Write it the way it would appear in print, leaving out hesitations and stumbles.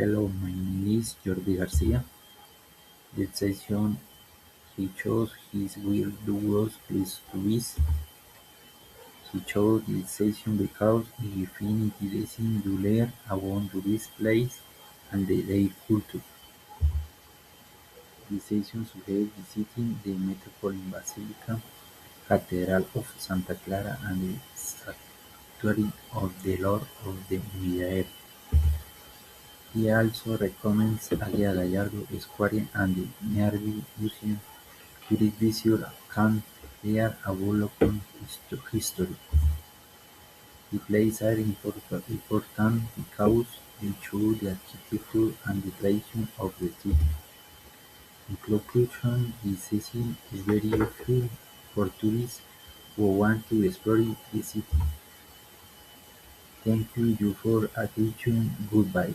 Hello, my name is Jordi Garcia. This session he chose his wildest place to visit. He chose this session because he finds it interesting to learn about tourist places and their culture. This session suggests visiting the Metropolitan Basilica, Cathedral of Santa Clara and the Sanctuary of the Lord of the Miserere. He also recommends Alia Gallardo Square and the nearby museum. Tourist visitors can learn about local history. The places are important because they show the architecture and the tradition of the city. In conclusion, this session is very useful for tourists who want to explore the city. Thank you for attention. Goodbye.